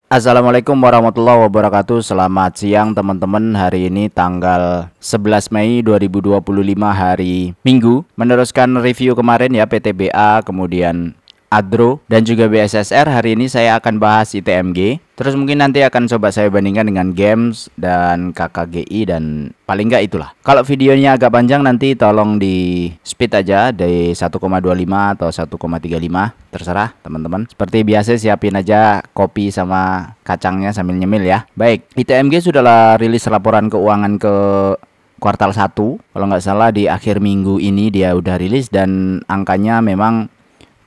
Assalamualaikum warahmatullahi wabarakatuh. Selamat siang teman-teman. Hari ini tanggal 11 Mei 2025 hari Minggu. Meneruskan review kemarin ya, PTBA, kemudian Adro dan juga BSSR. Hari ini saya akan bahas ITMG. Terus mungkin nanti akan coba saya bandingkan dengan games dan KKGI dan paling nggak itulah. Kalau videonya agak panjang nanti tolong di speed aja dari 1,25 atau 1,35, terserah teman-teman. Seperti biasa siapin aja kopi sama kacangnya sambil nyemil ya. Baik, ITMG sudahlah rilis laporan keuangan ke kuartal 1. Kalau nggak salah di akhir minggu ini dia udah rilis dan angkanya memang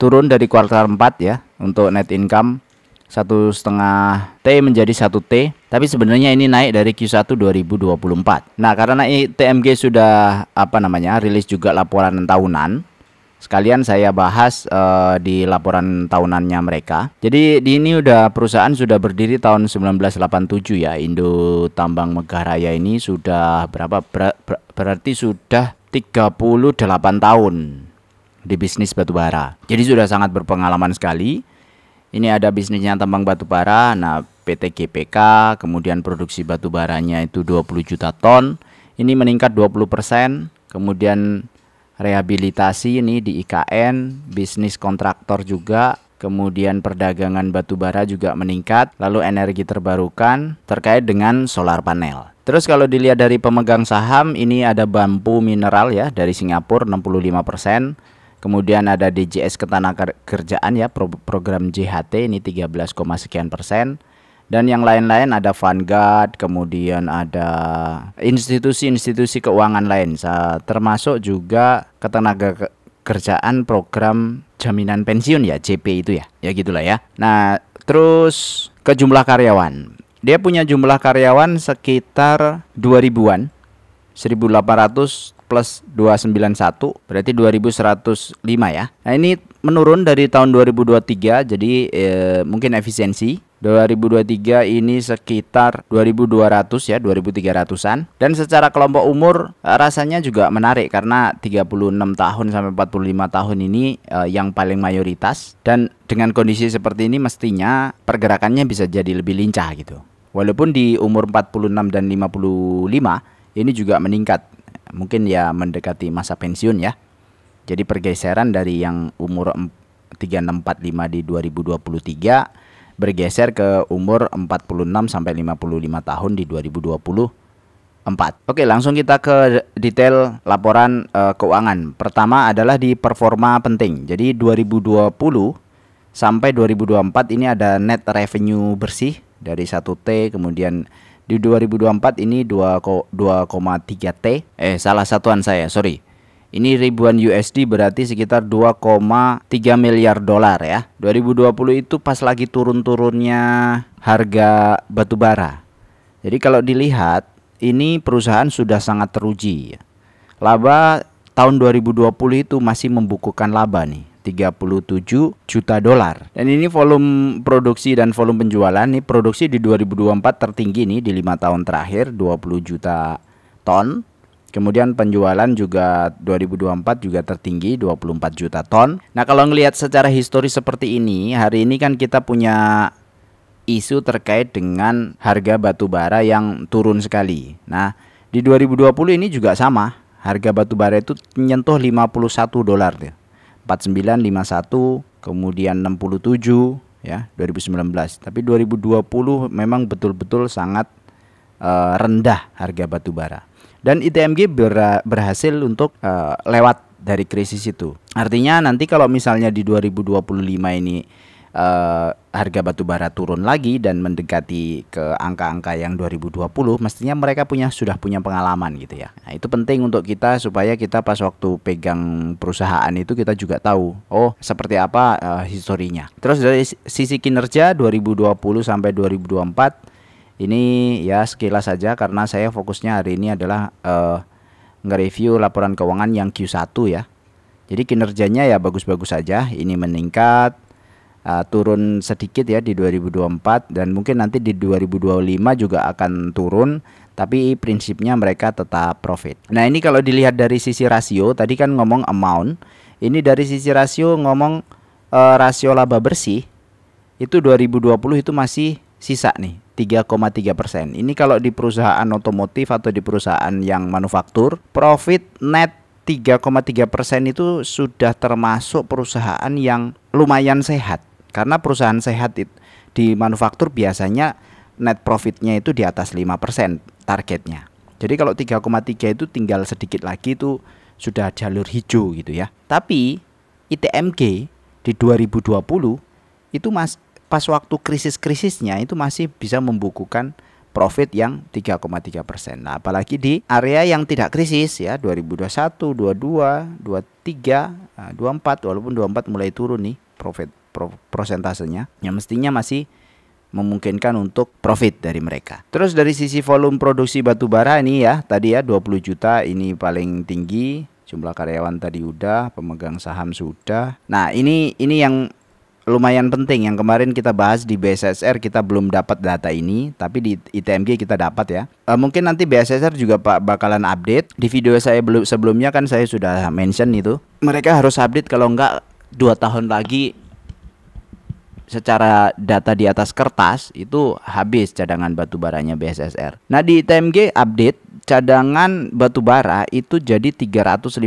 turun dari kuartal 4 ya. Untuk net income 1,5 T menjadi 1 T, tapi sebenarnya ini naik dari Q1 2024. Nah, karena ITMG sudah rilis juga laporan tahunan, sekalian saya bahas di laporan tahunannya mereka. Jadi di ini perusahaan sudah berdiri tahun 1987 ya. Indo Tambang Megaraya ini sudah berarti sudah 38 tahun di bisnis batubara. Jadi sudah sangat berpengalaman sekali. Ini ada bisnisnya tambang batubara, nah PT GPK, kemudian produksi batubaranya itu 20 juta ton, ini meningkat 20%, kemudian rehabilitasi ini di IKN, bisnis kontraktor juga, kemudian perdagangan batubara juga meningkat, lalu energi terbarukan terkait dengan solar panel. Terus kalau dilihat dari pemegang saham, ini ada Bambu Mineral ya dari Singapura 65%. Kemudian ada DJS Ketenagakerjaan ya, program JHT ini 13, sekian persen. Dan yang lain-lain ada Vanguard, kemudian ada institusi-institusi keuangan lain, termasuk juga Ketenagakerjaan program jaminan pensiun ya, JP itu ya. Ya gitulah ya. Nah, terus ke jumlah karyawan. Dia punya jumlah karyawan sekitar 2000-an. 1800 plus 291 berarti 2105 ya. Nah, ini menurun dari tahun 2023, jadi mungkin efisiensi 2023 ini sekitar 2200 ya, 2300-an. Dan secara kelompok umur rasanya juga menarik karena 36 tahun sampai 45 tahun ini yang paling mayoritas, dan dengan kondisi seperti ini mestinya pergerakannya bisa jadi lebih lincah gitu. Walaupun di umur 46 dan 55 ini juga meningkat, mungkin ya mendekati masa pensiun ya. Jadi pergeseran dari yang umur 36-45 di 2023 bergeser ke umur 46 sampai 55 tahun di 2024. Oke, langsung kita ke detail laporan keuangan. Pertama adalah di performa penting. Jadi 2020 sampai 2024 ini ada net revenue bersih dari 1 T, kemudian di 2024 ini 2,3 T. Salah satuan saya, sorry. Ini ribuan USD berarti sekitar 2,3 miliar dolar ya. 2020 itu pas lagi turun-turunnya harga batubara. Jadi kalau dilihat ini perusahaan sudah sangat teruji ya. Laba tahun 2020 itu masih membukukan laba nih, 37 juta dolar. Dan ini volume produksi dan volume penjualan nih, produksi di 2024 tertinggi nih di 5 tahun terakhir 20 juta ton. Kemudian penjualan juga 2024 juga tertinggi 24 juta ton. Nah, kalau ngelihat secara historis seperti ini, hari ini kan kita punya isu terkait dengan harga batubara yang turun sekali. Nah, di 2020 ini juga sama. Harga batubara itu menyentuh 51 dolar ya. 4951, kemudian 67 ya 2019. Tapi 2020 memang betul-betul sangat rendah harga batubara. Dan ITMG berhasil untuk lewat dari krisis itu. Artinya nanti kalau misalnya di 2025 ini harga batubara turun lagi dan mendekati ke angka-angka yang 2020, mestinya mereka sudah punya pengalaman gitu ya. Nah, itu penting untuk kita supaya kita pas waktu pegang perusahaan itu kita juga tahu seperti apa historinya. Terus dari sisi kinerja 2020 sampai 2024 ini ya sekilas saja karena saya fokusnya hari ini adalah nge-review laporan keuangan yang Q1 ya. Jadi kinerjanya ya bagus-bagus saja. Ini meningkat, turun sedikit ya di 2024 dan mungkin nanti di 2025 juga akan turun, tapi prinsipnya mereka tetap profit. Nah, ini kalau dilihat dari sisi rasio, tadi kan ngomong amount. Ini dari sisi rasio ngomong rasio laba bersih itu 2020 itu masih sisa nih 3,3%. Ini kalau di perusahaan otomotif atau di perusahaan yang manufaktur, profit net 3,3% itu sudah termasuk perusahaan yang lumayan sehat. Karena perusahaan sehat di manufaktur biasanya net profitnya itu di atas 5% targetnya. Jadi kalau 3,3 itu tinggal sedikit lagi itu sudah jalur hijau gitu ya. Tapi ITMG di 2020 itu pas waktu krisis-krisisnya itu masih bisa membukukan profit yang 3,3%. Nah, apalagi di area yang tidak krisis ya, 2021, 22, 23, 24, walaupun 24 mulai turun nih profit prosentasenya, yang mestinya masih memungkinkan untuk profit dari mereka. Terus dari sisi volume produksi batubara ini ya, tadi ya 20 juta ini paling tinggi, jumlah karyawan tadi udah, pemegang saham sudah. Nah, ini yang lumayan penting yang kemarin kita bahas di BSSR, kita belum dapat data ini, tapi di ITMG kita dapat ya. Mungkin nanti BSSR juga bakalan update. Di video saya sebelumnya kan saya sudah mention itu. Mereka harus update, kalau enggak 2 tahun lagi secara data di atas kertas itu habis cadangan batubaranya BSSR. Nah, di ITMG update cadangan batubara itu jadi 354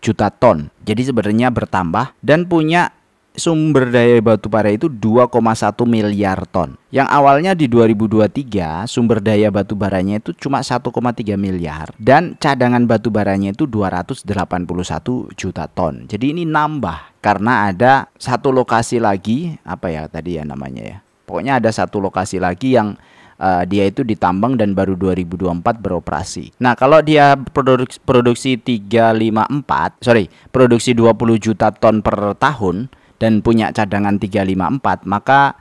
juta ton. Jadi sebenarnya bertambah dan punya sumber daya batubara itu 2,1 miliar ton. Yang awalnya di 2023 sumber daya batubaranya itu cuma 1,3 miliar dan cadangan batubaranya itu 281 juta ton. Jadi ini nambah karena ada satu lokasi lagi, apa ya tadi ya namanya ya. Pokoknya ada satu lokasi lagi yang dia itu ditambang dan baru 2024 beroperasi. Nah, kalau dia produksi 20 juta ton per tahun dan punya cadangan 354, maka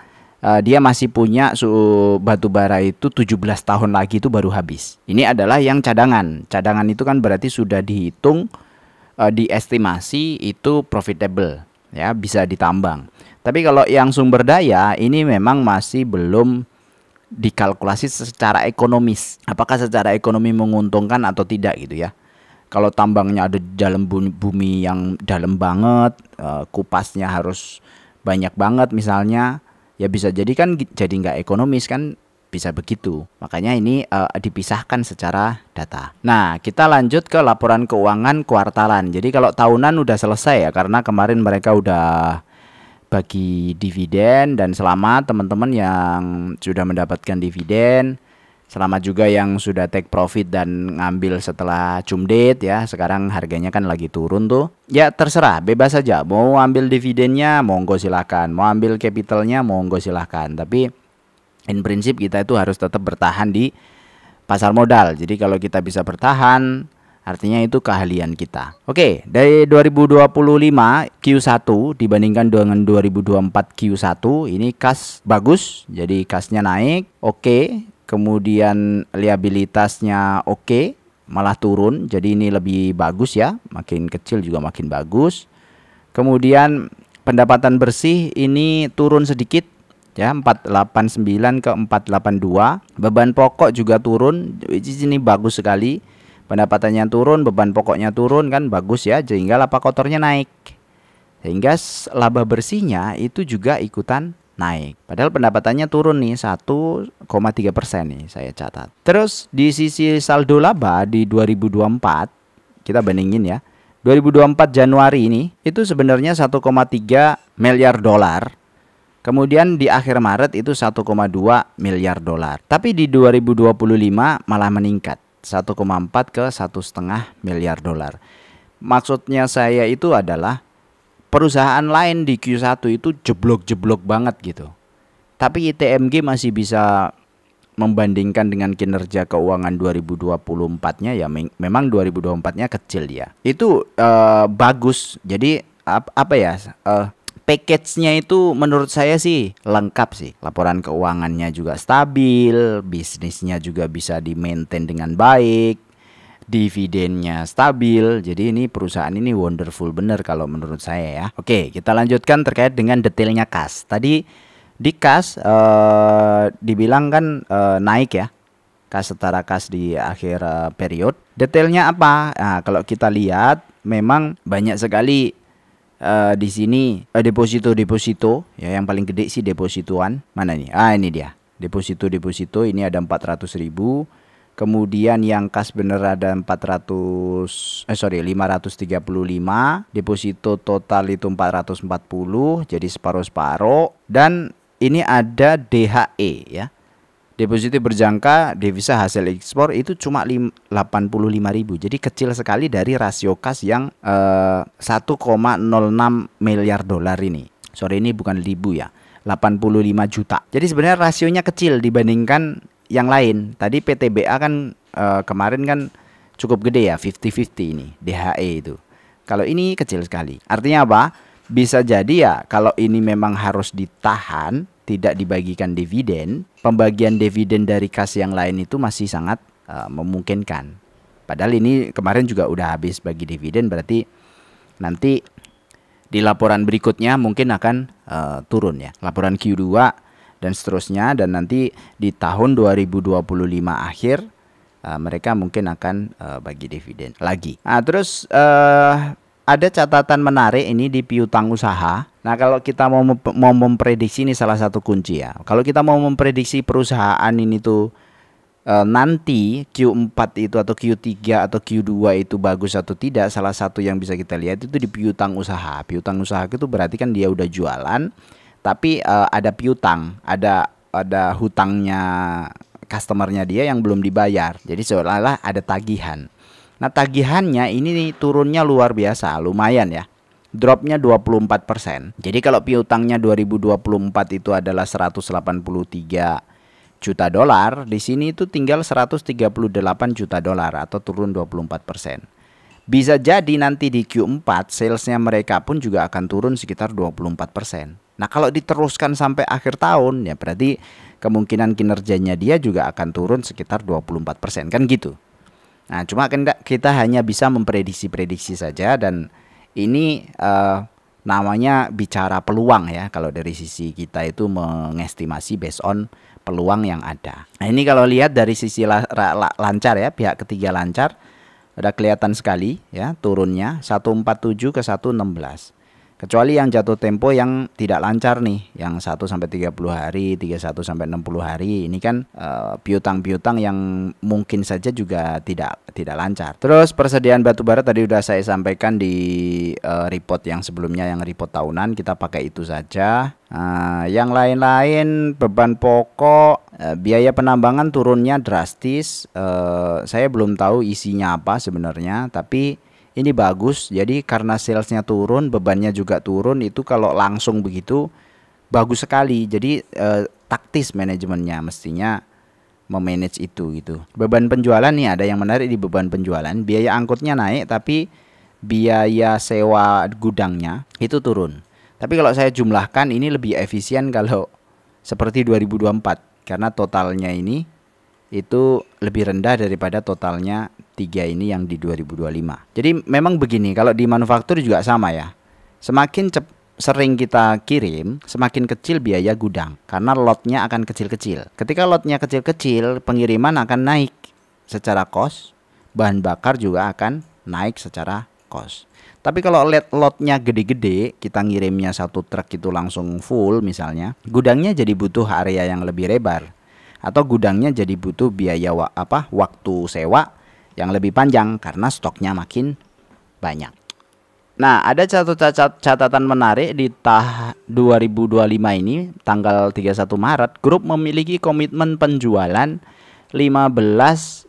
dia masih punya batu bara itu 17 tahun lagi itu baru habis. Ini adalah yang cadangan. Cadangan itu kan berarti sudah dihitung, diestimasi itu profitable ya, bisa ditambang. Tapi kalau yang sumber daya ini memang masih belum dikalkulasi secara ekonomis. Apakah secara ekonomi menguntungkan atau tidak gitu ya. Kalau tambangnya ada dalam bumi yang dalam banget, kupasnya harus banyak banget misalnya, ya bisa jadi kan jadi nggak ekonomis kan, bisa begitu. Makanya ini dipisahkan secara data. Nah, kita lanjut ke laporan keuangan kuartalan. Jadi kalau tahunan udah selesai ya, karena kemarin mereka udah bagi dividen, dan selamat teman-teman yang sudah mendapatkan dividen. Selamat juga yang sudah take profit dan ngambil setelah cum date ya. Sekarang harganya kan lagi turun tuh. Ya terserah, bebas saja. Mau ambil dividennya monggo silahkan, mau ambil capitalnya monggo silahkan. Tapi in prinsip kita itu harus tetap bertahan di pasar modal. Jadi kalau kita bisa bertahan, artinya itu keahlian kita. Oke, dari 2025 Q1 dibandingkan dengan 2024 Q1, ini kas bagus. Jadi kasnya naik, oke. Kemudian liabilitasnya oke, malah turun. Jadi ini lebih bagus ya, makin kecil juga makin bagus. Kemudian pendapatan bersih ini turun sedikit ya, 489 ke 482. Beban pokok juga turun, ini bagus sekali. Pendapatannya turun, beban pokoknya turun kan bagus ya, sehingga laba kotornya naik. Sehingga laba bersihnya itu juga ikutan naik. Padahal pendapatannya turun nih 1,3% nih saya catat. Terus di sisi saldo laba di 2024 kita bandingin ya. 2024 Januari ini itu sebenarnya 1,3 miliar dolar. Kemudian di akhir Maret itu 1,2 miliar dolar. Tapi di 2025 malah meningkat 1,4 ke 1,5 miliar dolar. Maksudnya saya itu adalah perusahaan lain di Q1 itu jeblok-jeblok banget gitu. Tapi ITMG masih bisa membandingkan dengan kinerja keuangan 2024-nya ya, memang 2024-nya kecil ya. Itu bagus. Jadi apa ya? Package-nya itu menurut saya sih lengkap sih. Laporan keuangannya juga stabil, bisnisnya juga bisa di-maintain dengan baik, dividennya stabil. Jadi ini perusahaan ini wonderful bener kalau menurut saya ya. Oke, kita lanjutkan terkait dengan detailnya kas. Tadi di kas dibilang kan naik ya, kas setara kas di akhir period. Detailnya apa? Nah, kalau kita lihat memang banyak sekali di sini deposito ya, yang paling gede sih depositoan. Mana nih? Ini dia. Deposito ini ada 400.000. Kemudian yang kas bener ada 535. Deposito total itu 440, jadi separuh-separuh. Dan ini ada DHE ya. Deposito berjangka devisa hasil ekspor itu cuma 85.000. Jadi kecil sekali dari rasio kas yang 1,06 miliar dolar ini. Sorry, ini bukan ribu ya, 85 juta. Jadi sebenarnya rasionya kecil dibandingkan yang lain. Tadi PTBA kan kemarin kan cukup gede ya, 50-50 ini DHE itu. Kalau ini kecil sekali. Artinya apa? Bisa jadi ya kalau ini memang harus ditahan, tidak dibagikan dividen, pembagian dividen dari kas yang lain itu masih sangat memungkinkan. Padahal ini kemarin juga udah habis bagi dividen, berarti nanti di laporan berikutnya mungkin akan turun ya, laporan Q2 dan seterusnya, dan nanti di tahun 2025 akhir mereka mungkin akan bagi dividen lagi. Nah, terus ada catatan menarik ini di piutang usaha. Nah, kalau kita mau memprediksi, ini salah satu kunci ya. Kalau kita mau memprediksi perusahaan ini tuh nanti Q4 itu atau Q3 atau Q2 itu bagus atau tidak, salah satu yang bisa kita lihat itu di piutang usaha. Piutang usaha itu berarti kan dia udah jualan, tapi ada piutang, ada hutangnya customernya dia yang belum dibayar. Jadi seolah-olah ada tagihan. Nah, tagihannya ini nih, turunnya luar biasa, lumayan ya. Dropnya 24%. Jadi kalau piutangnya 2024 itu adalah 183 juta dolar, di sini itu tinggal 138 juta dolar atau turun 24%. Bisa jadi nanti di Q4 salesnya mereka pun juga akan turun sekitar 24%. Nah, kalau diteruskan sampai akhir tahun ya berarti kemungkinan kinerjanya dia juga akan turun sekitar 24%, kan gitu. Nah, cuma kita hanya bisa memprediksi saja, dan ini namanya bicara peluang ya. Kalau dari sisi kita itu mengestimasi based on peluang yang ada. Nah, ini kalau lihat dari sisi lancar ya, pihak ketiga lancar, ada kelihatan sekali ya turunnya 147 ke 116. Kecuali yang jatuh tempo yang tidak lancar nih, yang 1 sampai 30 hari, 31 sampai 60 hari. Ini kan piutang-piutang yang mungkin saja juga tidak lancar. Terus persediaan batu bara tadi udah saya sampaikan di report yang sebelumnya, yang report tahunan, kita pakai itu saja. Yang lain-lain beban pokok, biaya penambangan turunnya drastis. Saya belum tahu isinya apa sebenarnya, tapi ini bagus. Jadi karena salesnya turun, bebannya juga turun, itu kalau langsung begitu bagus sekali. Jadi taktis manajemennya mestinya memanage itu gitu. Beban penjualan nih, ada yang menarik di beban penjualan. Biaya angkutnya naik, tapi biaya sewa gudangnya itu turun. Tapi kalau saya jumlahkan, ini lebih efisien kalau seperti 2024, karena totalnya ini itu lebih rendah daripada totalnya 3 ini yang di 2025. Jadi memang begini, kalau di manufaktur juga sama ya. Semakin sering kita kirim, semakin kecil biaya gudang, karena lotnya akan kecil-kecil. Ketika lotnya kecil-kecil, pengiriman akan naik secara cost, bahan bakar juga akan naik secara cost. Tapi kalau lotnya gede-gede, kita ngirimnya 1 truk itu langsung full misalnya, gudangnya jadi butuh area yang lebih lebar, atau gudangnya jadi butuh biaya waktu sewa yang lebih panjang karena stoknya makin banyak. Nah, ada catatan menarik di 2025 ini, tanggal 31 Maret, grup memiliki komitmen penjualan 15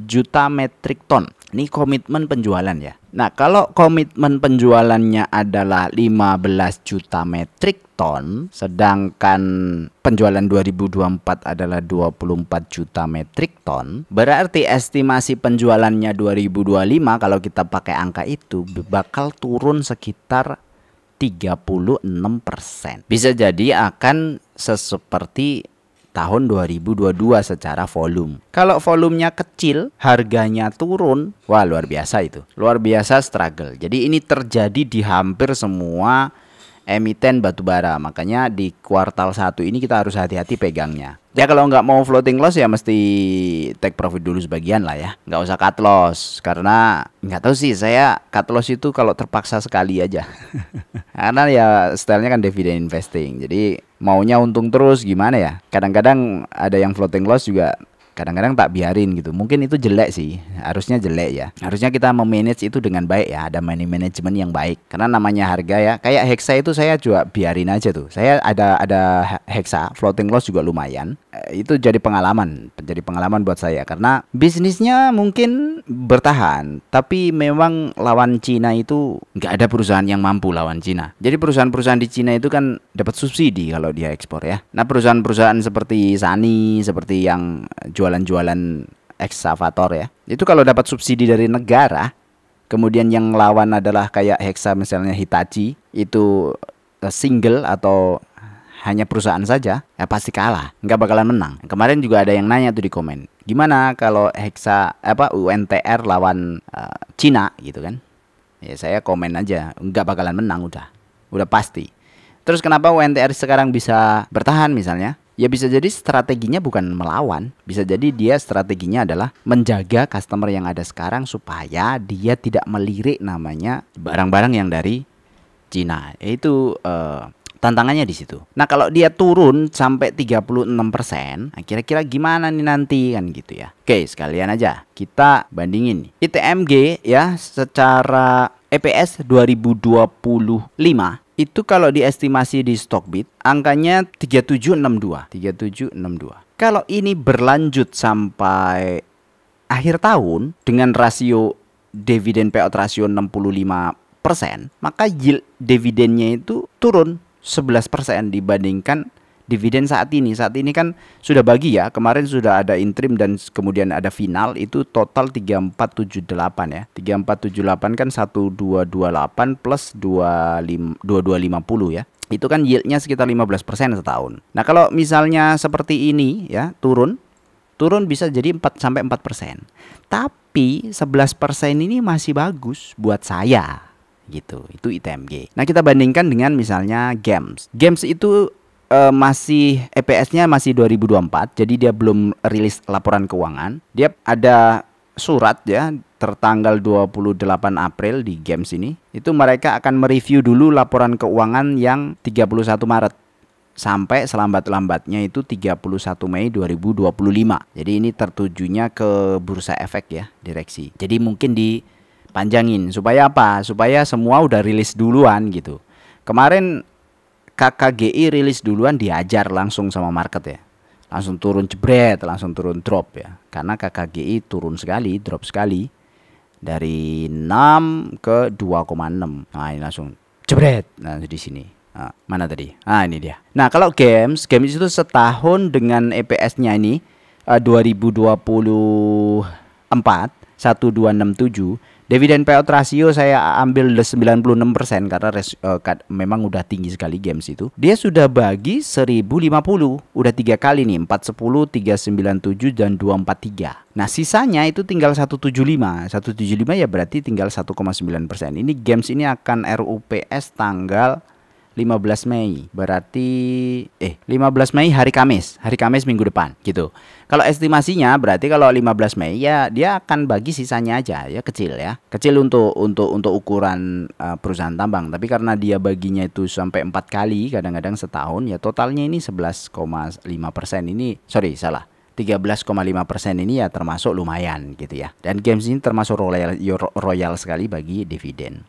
juta metrik ton. Ini komitmen penjualan ya. Nah, kalau komitmen penjualannya adalah 15 juta metrik ton, sedangkan penjualan 2024 adalah 24 juta metrik ton, berarti estimasi penjualannya 2025 kalau kita pakai angka itu bakal turun sekitar 36%. Bisa jadi akan seperti tahun 2022 secara volume. Kalau volumenya kecil, harganya turun, wah luar biasa itu. Luar biasa struggle. Jadi ini terjadi di hampir semua emiten batubara. Makanya di kuartal 1 ini kita harus hati-hati pegangnya. Ya kalau nggak mau floating loss ya mesti take profit dulu sebagian lah ya. Nggak usah cut loss. Karena nggak tahu sih, saya cut loss itu kalau terpaksa sekali aja. Karena ya stylenya kan dividend investing. Jadi maunya untung terus gimana ya. Kadang-kadang ada yang floating loss juga kadang-kadang tak biarin gitu. Mungkin itu jelek sih, harusnya jelek ya. Harusnya kita memanage itu dengan baik ya, ada money management yang baik. Karena namanya harga ya, kayak Hexa itu saya juga biarin aja tuh. Saya ada Hexa, floating loss juga lumayan. Itu jadi pengalaman buat saya karena bisnisnya mungkin bertahan, tapi memang lawan Cina itu nggak ada perusahaan yang mampu lawan Cina. Jadi perusahaan-perusahaan di Cina itu kan dapat subsidi kalau dia ekspor ya. Nah perusahaan-perusahaan seperti Sani, seperti yang jualan-jualan eksavator ya, itu kalau dapat subsidi dari negara, kemudian yang lawan adalah kayak Hexa misalnya Hitachi, itu single atau hanya perusahaan saja, ya pasti kalah, nggak bakalan menang. Kemarin juga ada yang nanya tuh di komen, gimana kalau Hexa UNTR lawan Cina gitu kan? Ya saya komen aja, nggak bakalan menang udah pasti. Terus kenapa UNTR sekarang bisa bertahan misalnya? Ya bisa jadi strateginya bukan melawan, bisa jadi dia strateginya adalah menjaga customer yang ada sekarang supaya dia tidak melirik namanya barang-barang yang dari Cina. Itu tantangannya di situ. Nah kalau dia turun sampai 36%, nah kira-kira gimana nih nanti kan gitu ya. Oke sekalian aja kita bandingin ITMG ya secara EPS 2025 itu kalau diestimasi di Stockbit angkanya 3762. Kalau ini berlanjut sampai akhir tahun dengan rasio dividen payout ratio 65%, maka yield dividennya itu turun 11% dibandingkan dividen saat ini. Saat ini kan sudah bagi ya, kemarin sudah ada interim dan kemudian ada final, itu total 3478 ya. 3478 kan 1228 plus 2250 ya. Itu kan yieldnya sekitar 15% setahun. Nah kalau misalnya seperti ini ya, turun bisa jadi 4-4%. Tapi 11% ini masih bagus buat saya gitu. Itu ITMG. Nah kita bandingkan dengan misalnya Games. Games itu masih EPS-nya masih 2024, jadi dia belum rilis laporan keuangan. Dia ada surat ya tertanggal 28 April di Games ini. Itu mereka akan mereview dulu laporan keuangan yang 31 Maret sampai selambat-lambatnya itu 31 Mei 2025. Jadi ini tertujunya ke Bursa Efek ya, direksi. Jadi mungkin dipanjangin supaya apa? Supaya semua udah rilis duluan gitu. Kemarin KKGI rilis duluan, diajar langsung sama market ya. Langsung turun jebret, langsung turun drop ya. Karena KKGI turun sekali, drop sekali. Dari 6 ke 2,6. Nah ini langsung jebret. Nah di sini. Nah, mana tadi? Nah ini dia. Nah kalau Games itu setahun dengan EPS-nya ini 2024 1267. Dividen payout ratio saya ambil 96% karena memang udah tinggi sekali Games itu. Dia sudah bagi 1050, udah 3 kali nih, 410, 397 dan 243. Nah sisanya itu tinggal 175 ya, berarti tinggal 1,9%. Ini Games ini akan RUPS tanggal 15 Mei. Berarti 15 Mei hari Kamis minggu depan gitu. Kalau estimasinya berarti kalau 15 Mei ya dia akan bagi sisanya aja ya, kecil ya. Kecil untuk ukuran perusahaan tambang, tapi karena dia baginya itu sampai 4 kali kadang-kadang setahun ya, totalnya ini 11,5%. Ini 13,5% ini ya termasuk lumayan gitu ya. Dan Games ini termasuk royal sekali bagi dividen.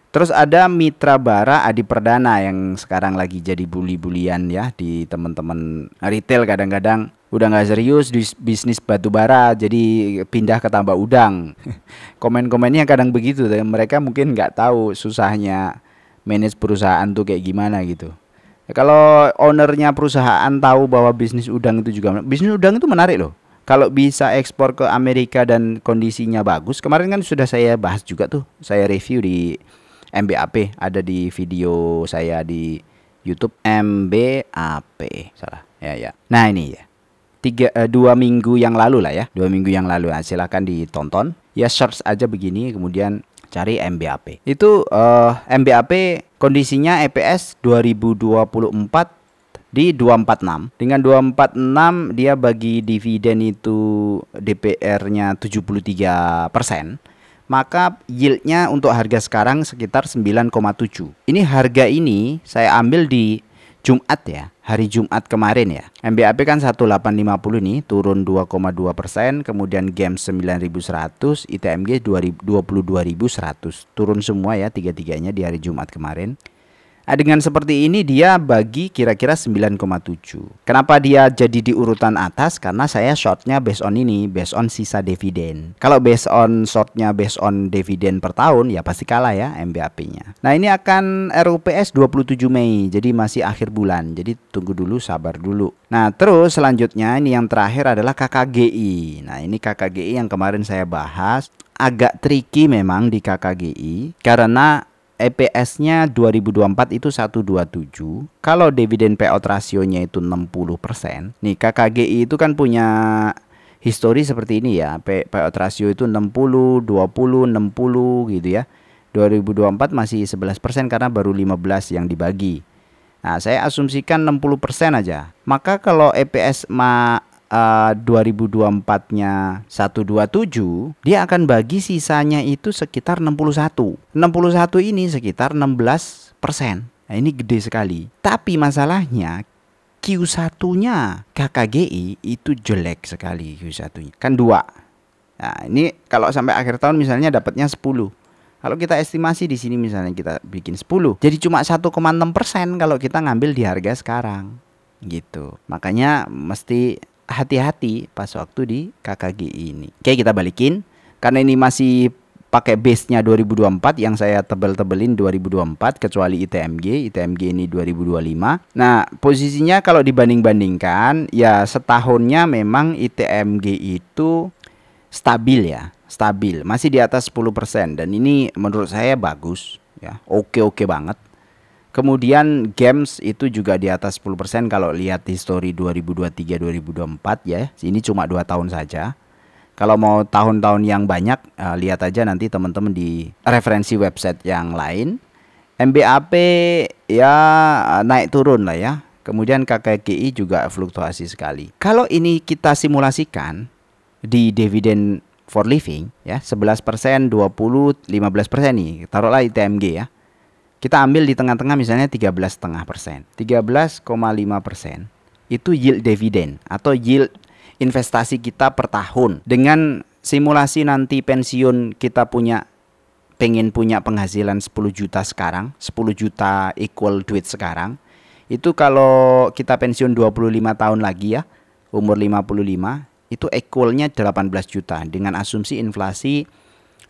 Terus ada Mitra Bara Adi Perdana yang sekarang lagi jadi bully-bulian ya di teman-teman retail. Kadang-kadang udah nggak serius di bisnis batu bara, jadi pindah ke tambak udang. Komen-komennya kadang begitu, mereka mungkin nggak tahu susahnya manage perusahaan tuh kayak gimana gitu. Kalau ownernya perusahaan tahu bahwa bisnis udang itu menarik loh. Kalau bisa ekspor ke Amerika dan kondisinya bagus, kemarin kan sudah saya bahas juga tuh, saya review di MBAP, ada di video saya di YouTube MBAP, salah ya. Nah ini ya, 2 minggu yang lalu lah ya, 2 minggu yang lalu. Nah, silahkan ditonton ya, search aja begini kemudian cari MBAP. Itu MBAP Kondisinya EPS 2024 di 246. Dengan 246 dia bagi dividen itu DPR-nya 73%. Maka yieldnya untuk harga sekarang sekitar 9,7. Ini harga ini saya ambil di Jumat ya, hari Jumat kemarin ya. MBAP kan 1850 nih, turun 2,2%, kemudian GEMS 9100, ITMG 22.100. Turun semua ya tiga-tiganya di hari Jumat kemarin. Nah, dengan seperti ini dia bagi kira-kira 9,7. Kenapa dia jadi di urutan atas? Karena saya shortnya based on ini, based on sisa dividen. Kalau based on shortnya based on dividen per tahun, ya pasti kalah ya MBAP-nya. Nah, ini akan RUPS 27 Mei, jadi masih akhir bulan. Jadi tunggu dulu, sabar dulu. Nah, terus selanjutnya ini yang terakhir adalah KKGI. Nah, ini KKGI yang kemarin saya bahas. Agak tricky memang di KKGI karena EPS-nya 2024 itu 127. Kalau dividen payout rasionya itu 60%. Nih KKGI itu kan punya histori seperti ini ya. Payout rasio itu 60, 20, 60 gitu ya. 2024 masih 11% karena baru 15 yang dibagi. Nah, saya asumsikan 60% aja. Maka kalau EPS 2024-nya 127, dia akan bagi sisanya itu sekitar 61. 61 ini sekitar 16%. Nah, ini gede sekali. Tapi masalahnya Q1-nya KKGI itu jelek sekali Q1-nya. Kan 2. Nah, ini kalau sampai akhir tahun misalnya dapatnya 10. Kalau kita estimasi di sini misalnya kita bikin 10, jadi cuma 1,6% kalau kita ngambil di harga sekarang. Gitu. Makanya mesti hati-hati pas waktu di KKGI ini. Oke, kita balikin. Karena ini masih pakai base-nya 2024, yang saya tebel-tebelin 2024 kecuali ITMG. ITMG ini 2025. Nah, posisinya kalau dibanding-bandingkan ya setahunnya memang ITMG itu stabil ya. Stabil, masih di atas 10%, dan ini menurut saya bagus ya. Oke banget. Kemudian GEMS itu juga di atas 10% kalau lihat histori 2023-2024 ya. Ini cuma 2 tahun saja. Kalau mau tahun-tahun yang banyak, lihat aja nanti teman-teman di referensi website yang lain. MBAP ya naik turun lah ya. Kemudian KKGI juga fluktuasi sekali. Kalau ini kita simulasikan di dividen for living ya, 11%, 20, 15% nih. Taruhlah ITMG ya. Kita ambil di tengah-tengah misalnya 13,5%. 13,5% itu yield dividen atau yield investasi kita per tahun. Dengan simulasi nanti pensiun kita pengen punya penghasilan 10 juta sekarang, 10 juta equal duit sekarang. Itu kalau kita pensiun 25 tahun lagi ya, umur 55, itu equalnya 18 juta dengan asumsi inflasi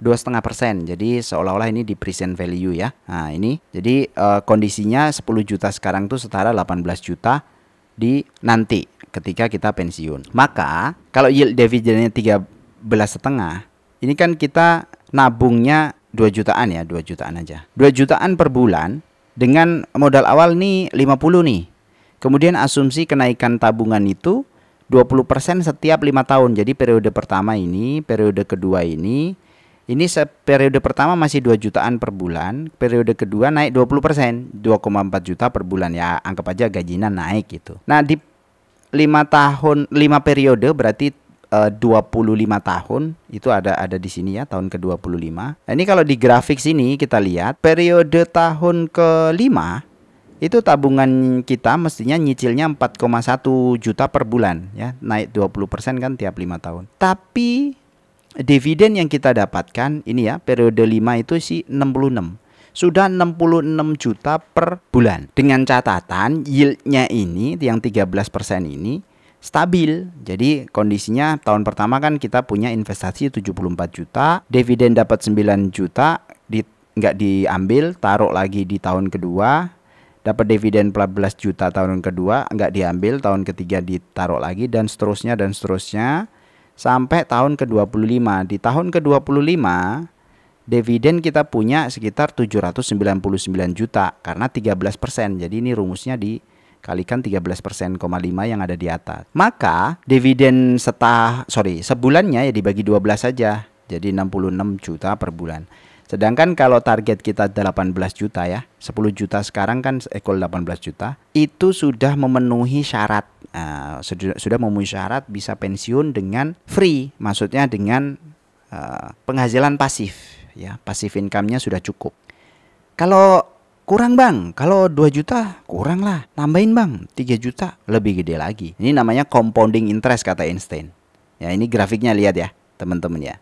2,5%. Jadi seolah-olah ini di present value ya. Nah, ini jadi kondisinya 10 juta sekarang tuh setara 18 juta di nanti ketika kita pensiun. Maka kalau yield dividennya 13,5, ini kan kita nabungnya 2 jutaan ya, 2 jutaan aja. 2 jutaan per bulan dengan modal awal nih 50 nih. Kemudian asumsi kenaikan tabungan itu 20% setiap 5 tahun. Jadi periode pertama ini, periode kedua ini periode pertama masih 2 jutaan per bulan, periode kedua naik 20%, 2,4 juta per bulan ya, anggap aja gajinya naik gitu. Nah, di 5 periode berarti 25 tahun itu ada di sini ya, tahun ke-25. Nah, ini kalau di grafik sini kita lihat periode tahun ke-5 itu tabungan kita mestinya nyicilnya 4,1 juta per bulan ya, naik 20% kan tiap 5 tahun. Tapi dividen yang kita dapatkan ini ya, periode 5 itu sih 66. Sudah 66 juta per bulan. Dengan catatan yieldnya ini yang 13% ini stabil. Jadi kondisinya tahun pertama kan kita punya investasi 74 juta, dividen dapat 9 juta, nggak diambil, taruh lagi di tahun kedua, dapat dividen 14 juta tahun kedua, nggak diambil, tahun ketiga ditaruh lagi, dan seterusnya sampai tahun ke-25. Di tahun ke-25 dividen kita punya sekitar 799 juta karena 13%. Jadi ini rumusnya dikalikan 13,5% yang ada di atas. Maka dividen sebulannya ya dibagi 12 saja. Jadi 66 juta per bulan. Sedangkan kalau target kita 18 juta ya, 10 juta sekarang kan equal 18 juta, itu sudah memenuhi syarat. Sudah memenuhi syarat bisa pensiun dengan free, maksudnya dengan penghasilan pasif ya, passive income-nya sudah cukup. Kalau kurang bang, kalau 2 juta kurang lah, tambahin bang 3 juta, lebih gede lagi. Ini namanya compounding interest kata Einstein. Ya, ini grafiknya lihat ya teman-teman ya.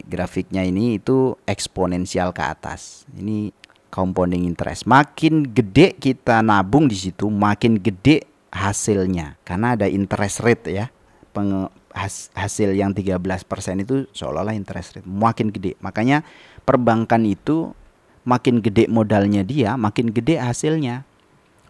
Grafiknya ini itu eksponensial ke atas. Ini compounding interest. Makin gede kita nabung di situ, makin gede hasilnya. Karena ada interest rate ya. Hasil yang 13% itu seolah-olah interest rate. Makin gede. Makanya perbankan itu makin gede modalnya dia, makin gede hasilnya.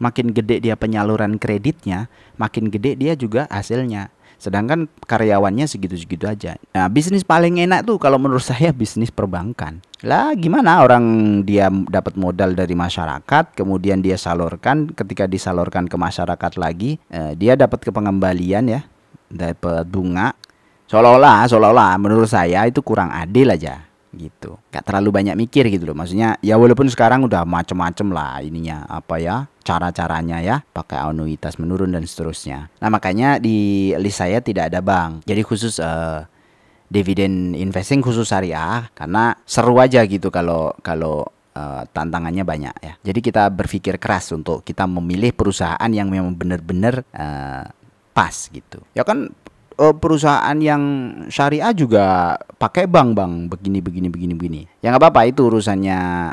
Makin gede dia penyaluran kreditnya, makin gede dia juga hasilnya. Sedangkan karyawannya segitu-segitu aja. Nah, bisnis paling enak tuh kalau menurut saya bisnis perbankan. Lah gimana orang dia dapat modal dari masyarakat, kemudian dia salurkan, ketika disalurkan ke masyarakat lagi, dia dapat kepengembalian ya, dapat bunga. Seolah-olah menurut saya itu kurang adil aja gitu. Gak terlalu banyak mikir gitu loh. Maksudnya ya walaupun sekarang udah macem-macem lah ininya apa ya, cara-caranya ya, pakai anuitas menurun dan seterusnya. Nah makanya di list saya tidak ada bank. Jadi khusus dividen investing khusus syariah, karena seru aja gitu kalau tantangannya banyak ya. Jadi kita berpikir keras untuk kita memilih perusahaan yang memang benar-benar pas gitu. Ya kan perusahaan yang syariah juga pakai bank bang, begini. Ya nggak apa-apa, itu urusannya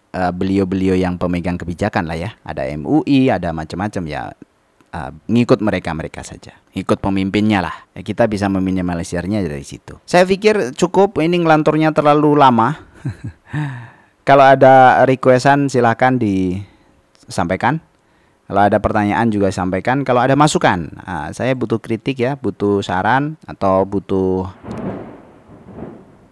beliau-beliau yang pemegang kebijakan lah ya. Ada MUI, ada macam-macam ya. Ngikut mereka saja, ikut pemimpinnya lah ya, kita bisa meminimalisirnya dari situ. Saya pikir cukup, ini ngelanturnya terlalu lama. Kalau ada requestan silahkan disampaikan. Kalau ada pertanyaan juga sampaikan. Kalau ada masukan, saya butuh kritik ya, butuh saran atau butuh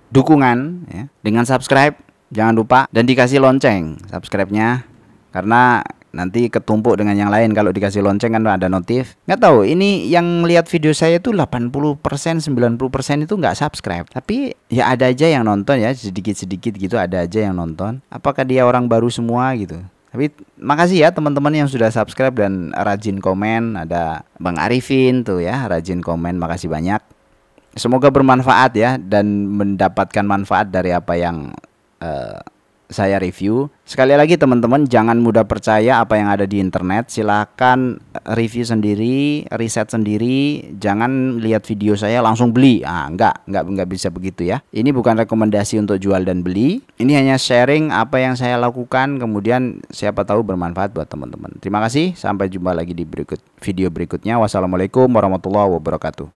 dukungan ya. Dengan subscribe jangan lupa, dan dikasih lonceng subscribe-nya, karena nanti ketumpuk dengan yang lain. Kalau dikasih lonceng kan ada notif. Nggak tahu, ini yang lihat video saya itu 80%, 90% itu nggak subscribe. Tapi ya ada aja yang nonton ya, sedikit-sedikit gitu ada aja yang nonton. Apakah dia orang baru semua gitu? Tapi makasih ya teman-teman yang sudah subscribe dan rajin komen. Ada Bang Arifin tuh ya, rajin komen, makasih banyak. Semoga bermanfaat ya, dan mendapatkan manfaat dari apa yang saya review. Sekali lagi teman-teman, jangan mudah percaya apa yang ada di internet. Silahkan review sendiri, riset sendiri. Jangan lihat video saya langsung beli. Enggak bisa begitu ya. Ini bukan rekomendasi untuk jual dan beli. Ini hanya sharing apa yang saya lakukan, kemudian siapa tahu bermanfaat buat teman-teman. Terima kasih, sampai jumpa lagi di video berikutnya. Wassalamualaikum warahmatullahi wabarakatuh.